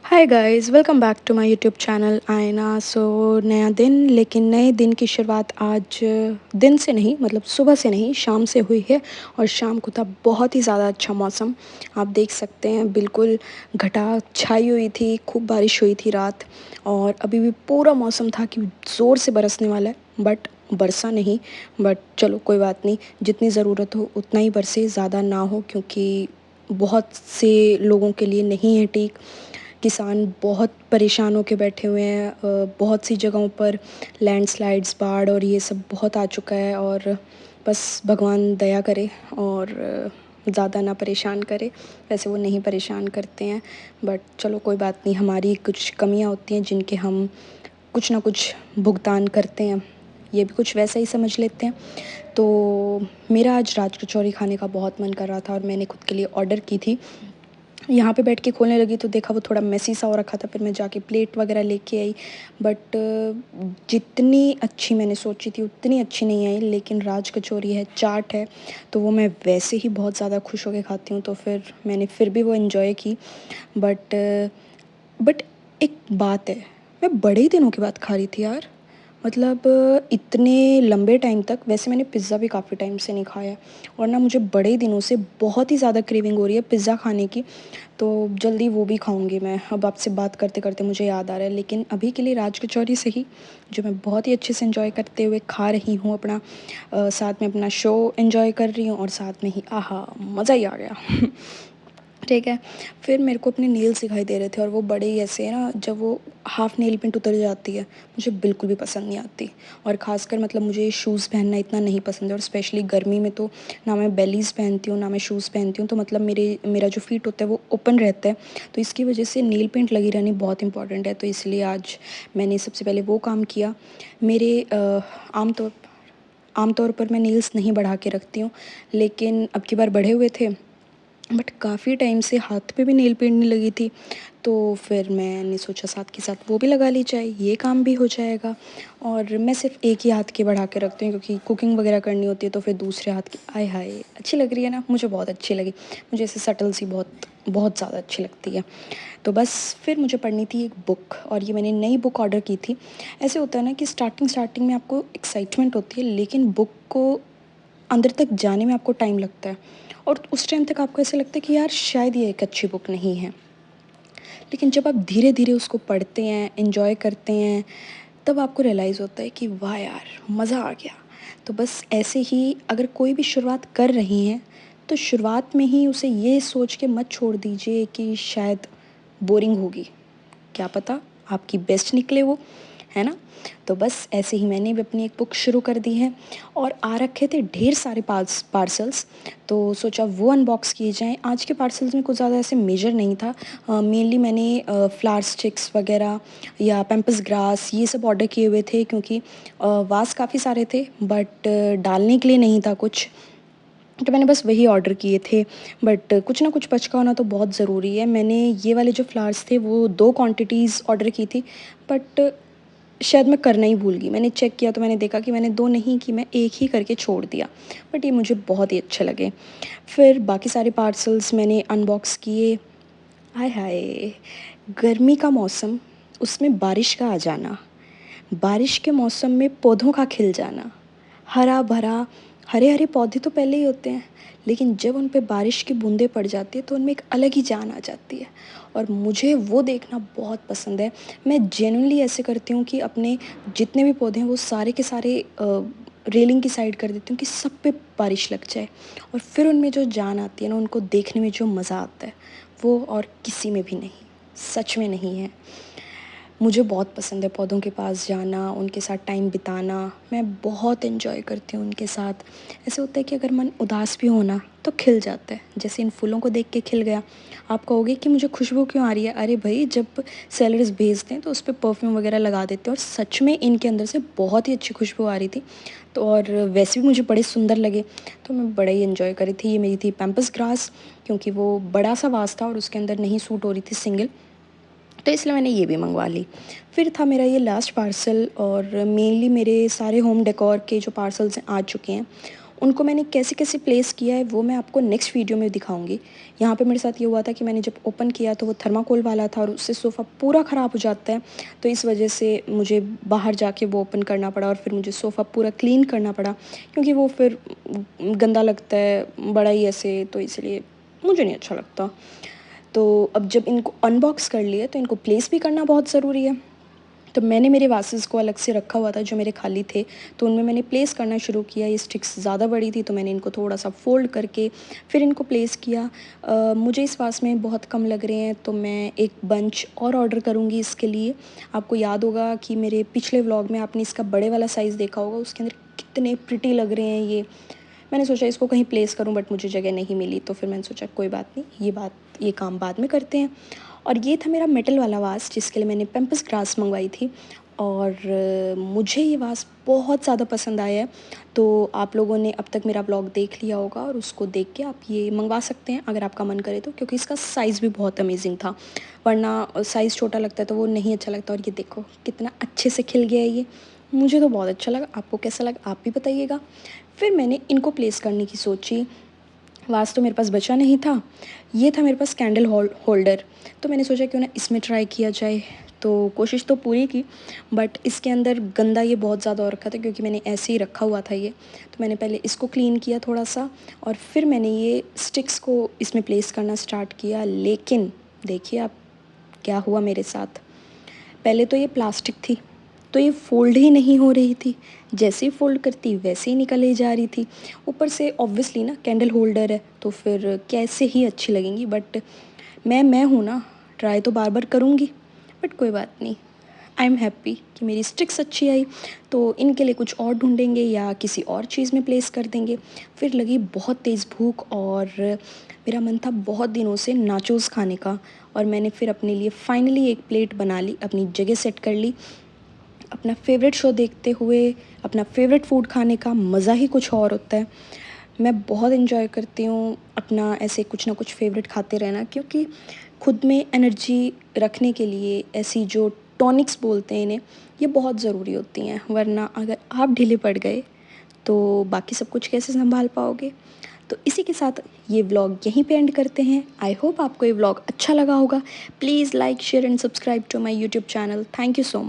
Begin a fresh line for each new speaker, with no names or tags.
Hi guys, welcome back to my YouTube channel Aayna. नया दिन, लेकिन नए दिन की शुरुआत आज दिन से नहीं, मतलब सुबह से नहीं, शाम से हुई है। और शाम को था बहुत ही ज़्यादा अच्छा मौसम। आप देख सकते हैं, बिल्कुल घटा छाई हुई थी, खूब बारिश हुई थी रात। और अभी भी पूरा मौसम था कि ज़ोर से बरसने वाला है, बट बरसा नहीं। बट चलो कोई बात नहीं, जितनी ज़रूरत हो उतना ही बरसे, ज़्यादा ना हो, क्योंकि बहुत से लोगों के लिए नहीं है ठीक। किसान बहुत परेशान होके बैठे हुए हैं। बहुत सी जगहों पर लैंडस्लाइड्स, बाढ़ और ये सब बहुत आ चुका है। और बस भगवान दया करे और ज़्यादा ना परेशान करे। वैसे वो नहीं परेशान करते हैं, बट चलो कोई बात नहीं, हमारी कुछ कमियां होती हैं जिनके हम कुछ ना कुछ भुगतान करते हैं। ये भी कुछ वैसा ही समझ लेते हैं। तो मेरा आज राज कचौरी खाने का बहुत मन कर रहा था और मैंने खुद के लिए ऑर्डर की थी। यहाँ पे बैठ के खोलने लगी तो देखा वो थोड़ा मेसी सा हो रखा था, फिर मैं जाके प्लेट वगैरह लेके आई। बट जितनी अच्छी मैंने सोची थी उतनी अच्छी नहीं आई। लेकिन राज कचौरी है, चाट है, तो वो मैं वैसे ही बहुत ज़्यादा खुश होकर खाती हूँ, तो फिर मैंने फिर भी वो इन्जॉय की। बट बट एक बात है, मैं बड़े ही दिनों के बाद खा रही थी यार। मतलब इतने लंबे टाइम तक, वैसे मैंने पिज़्ज़ा भी काफ़ी टाइम से नहीं खाया। और ना मुझे बड़े दिनों से बहुत ही ज़्यादा क्रेविंग हो रही है पिज़्ज़ा खाने की। तो जल्दी वो भी खाऊंगी मैं। अब आपसे बात करते करते मुझे याद आ रहा है, लेकिन अभी के लिए राज कचौरी से ही, जो मैं बहुत ही अच्छे से एंजॉय करते हुए खा रही हूँ अपना, साथ में अपना शो एंजॉय कर रही हूँ और साथ में ही आहा, मज़ा ही आ गया। ठीक है। फिर मेरे को अपने नेल्स दिखाई दे रहे थे और वो बड़े ही ऐसे हैं ना, जब वो हाफ नेल पेंट उतर जाती है, मुझे बिल्कुल भी पसंद नहीं आती। और ख़ासकर मतलब मुझे शूज़ पहनना इतना नहीं पसंद है, और स्पेशली गर्मी में तो ना मैं बेलीज़ पहनती हूँ ना मैं शूज़ पहनती हूँ। तो मतलब मेरा जो फीट होता है वो ओपन रहता है। तो इसकी वजह से नेल पेंट लगी रहनी बहुत इंपॉर्टेंट है। तो इसलिए आज मैंने सबसे पहले वो काम किया। मेरे आमतौर आमतौर पर मैं नेल्स नहीं बढ़ा के रखती हूँ, लेकिन अब की बार बढ़े हुए थे। बट काफ़ी टाइम से हाथ पे भी नेल पेंट नहीं लगी थी, तो फिर मैंने सोचा साथ के साथ वो भी लगा ली जाए, ये काम भी हो जाएगा। और मैं सिर्फ एक ही हाथ की बढ़ा के रखती हूँ, क्योंकि कुकिंग वगैरह करनी होती है, तो फिर दूसरे हाथ की आय हाय अच्छी लग रही है ना, मुझे बहुत अच्छी लगी। मुझे ऐसे सटल सी बहुत बहुत ज़्यादा अच्छी लगती है। तो बस फिर मुझे पढ़नी थी एक बुक, और ये मैंने नई बुक ऑर्डर की थी। ऐसे होता है ना कि स्टार्टिंग स्टार्टिंग में आपको एक्साइटमेंट होती है, लेकिन बुक को अंदर तक जाने में आपको टाइम लगता है। और उस टाइम तक आपको ऐसा लगता है कि यार शायद ये एक अच्छी बुक नहीं है। लेकिन जब आप धीरे धीरे उसको पढ़ते हैं, इन्जॉय करते हैं, तब आपको रियलाइज़ होता है कि वाह यार, मज़ा आ गया। तो बस ऐसे ही अगर कोई भी शुरुआत कर रही हैं, तो शुरुआत में ही उसे ये सोच के मत छोड़ दीजिए कि शायद बोरिंग होगी। क्या पता आपकी बेस्ट निकले वो, है ना? तो बस ऐसे ही मैंने भी अपनी एक बुक शुरू कर दी है। और आ रखे थे ढेर सारे पार्सल्स, तो सोचा वो अनबॉक्स किए जाएँ। आज के पार्सल्स में कुछ ज़्यादा ऐसे मेजर नहीं था। मेनली मैंने फ्लावर स्टिक्स वगैरह या पैम्पर्स ग्रास ये सब ऑर्डर किए हुए थे, क्योंकि वास काफ़ी सारे थे, बट डालने के लिए नहीं था कुछ। तो मैंने बस वही ऑर्डर किए थे। बट कुछ ना कुछ बच का होना तो बहुत ज़रूरी है। मैंने ये वाले जो फ्लावर्स थे वो 2 क्वांटिटीज़ ऑर्डर की थी, बट शायद मैं करना ही भूल गई। मैंने चेक किया तो मैंने देखा कि मैंने 2 नहीं की, मैं 1 ही करके छोड़ दिया। बट ये मुझे बहुत ही अच्छे लगे। फिर बाकी सारे पार्सल्स मैंने अनबॉक्स किए। हाय हाय! गर्मी का मौसम, उसमें बारिश का आ जाना, बारिश के मौसम में पौधों का खिल जाना, हरा-भरा, हरे-हरे पौधे तो पहले ही होते हैं, लेकिन जब उन पे बारिश की बूंदें पड़ जाती हैं तो उनमें एक अलग ही जान आ जाती है। और मुझे वो देखना बहुत पसंद है। मैं जेन्युइनली ऐसे करती हूँ कि अपने जितने भी पौधे हैं वो सारे के सारे रेलिंग की साइड कर देती हूँ कि सब पे बारिश लग जाए। और फिर उनमें जो जान आती है ना, उनको देखने में जो मज़ा आता है, वो और किसी में भी नहीं, सच में नहीं है। मुझे बहुत पसंद है पौधों के पास जाना, उनके साथ टाइम बिताना। मैं बहुत एंजॉय करती हूँ उनके साथ। ऐसे होता है कि अगर मन उदास भी हो ना, तो खिल जाता है, जैसे इन फूलों को देख के खिल गया। आप कहोगे कि मुझे खुशबू क्यों आ रही है? अरे भाई, जब सेलर्स भेजते हैं तो उस पे परफ्यूम वगैरह लगा देते हैं, और सच में इनके अंदर से बहुत ही अच्छी खुशबू आ रही थी। तो और वैसे भी मुझे बड़े सुंदर लगे, तो मैं बड़ा ही एंजॉय करी थी। ये मेरी थी पैम्पस ग्रास, क्योंकि वो बड़ा सा वास था और उसके अंदर नहीं सूट हो रही थी सिंगल, तो इसलिए मैंने ये भी मंगवा ली। फिर था मेरा ये लास्ट पार्सल, और मेनली मेरे सारे होम डेकोर के जो पार्सल्स हैं आ चुके हैं। उनको मैंने कैसे कैसे प्लेस किया है वो मैं आपको नेक्स्ट वीडियो में दिखाऊंगी। यहाँ पे मेरे साथ ये हुआ था कि मैंने जब ओपन किया तो वो थर्माकोल वाला था और उससे सोफ़ा पूरा ख़राब हो जाता है, तो इस वजह से मुझे बाहर जाके वो ओपन करना पड़ा और फिर मुझे सोफ़ा पूरा क्लीन करना पड़ा, क्योंकि वो फिर गंदा लगता है बड़ा ही ऐसे, तो इसलिए मुझे नहीं अच्छा लगता। तो अब जब इनको अनबॉक्स कर लिया तो इनको प्लेस भी करना बहुत ज़रूरी है। तो मैंने मेरे वासेस को अलग से रखा हुआ था जो मेरे खाली थे, तो उनमें मैंने प्लेस करना शुरू किया। ये स्टिक्स ज़्यादा बड़ी थी तो मैंने इनको थोड़ा सा फ़ोल्ड करके फिर इनको प्लेस किया। मुझे इस वास में बहुत कम लग रहे हैं तो मैं एक बंच और ऑर्डर करूँगी इसके लिए। आपको याद होगा कि मेरे पिछले व्लॉग में आपने इसका बड़े वाला साइज़ देखा होगा, उसके अंदर कितने प्रिटी लग रहे हैं ये। मैंने सोचा इसको कहीं प्लेस करूं बट मुझे जगह नहीं मिली, तो फिर मैंने सोचा कोई बात नहीं, ये काम बाद में करते हैं। और ये था मेरा मेटल वाला वास जिसके लिए मैंने पेम्पस ग्रास मंगवाई थी, और मुझे ये वास बहुत ज़्यादा पसंद आया है। तो आप लोगों ने अब तक मेरा ब्लॉग देख लिया होगा और उसको देख के आप ये मंगवा सकते हैं अगर आपका मन करे तो, क्योंकि इसका साइज़ भी बहुत अमेजिंग था। वरना साइज़ छोटा लगता है तो वो नहीं अच्छा लगता। और ये देखो कितना अच्छे से खिल गया है ये, मुझे तो बहुत अच्छा लगा। आपको कैसा लगा आप भी बताइएगा। फिर मैंने इनको प्लेस करने की सोची। वास तो मेरे पास बचा नहीं था, ये था मेरे पास कैंडल होल्डर, तो मैंने सोचा क्यों ना इसमें ट्राई किया जाए। तो कोशिश तो पूरी की, बट इसके अंदर गंदा ये बहुत ज़्यादा हो रखा था क्योंकि मैंने ऐसे ही रखा हुआ था ये। तो मैंने पहले इसको क्लीन किया थोड़ा सा और फिर मैंने ये स्टिक्स को इसमें प्लेस करना स्टार्ट किया। लेकिन देखिए आप क्या हुआ मेरे साथ। पहले तो ये प्लास्टिक थी तो ये फ़ोल्ड ही नहीं हो रही थी, जैसे ही फ़ोल्ड करती वैसे ही निकल ही जा रही थी। ऊपर से ऑब्वियसली ना कैंडल होल्डर है तो फिर कैसे ही अच्छी लगेंगी, बट मैं हूँ ना, ट्राई तो बार बार करूँगी। बट कोई बात नहीं, आई एम हैप्पी कि मेरी स्टिक्स अच्छी आई। तो इनके लिए कुछ और ढूंढेंगे या किसी और चीज़ में प्लेस कर देंगे। फिर लगी बहुत तेज़ भूख और मेरा मन था बहुत दिनों से नाचोस खाने का, और मैंने फिर अपने लिए फाइनली एक प्लेट बना ली, अपनी जगह सेट कर ली। अपना फेवरेट शो देखते हुए अपना फेवरेट फूड खाने का मज़ा ही कुछ और होता है। मैं बहुत इन्जॉय करती हूँ अपना ऐसे कुछ ना कुछ फेवरेट खाते रहना, क्योंकि खुद में एनर्जी रखने के लिए ऐसी जो टॉनिक्स बोलते हैं इन्हें, ये बहुत ज़रूरी होती हैं। वरना अगर आप ढीले पड़ गए तो बाकी सब कुछ कैसे संभाल पाओगे। तो इसी के साथ ये व्लॉग यहीं पे एंड करते हैं। आई होप आपको ये व्लॉग अच्छा लगा होगा। Please like share and subscribe to my YouTube channel. Thank you so much.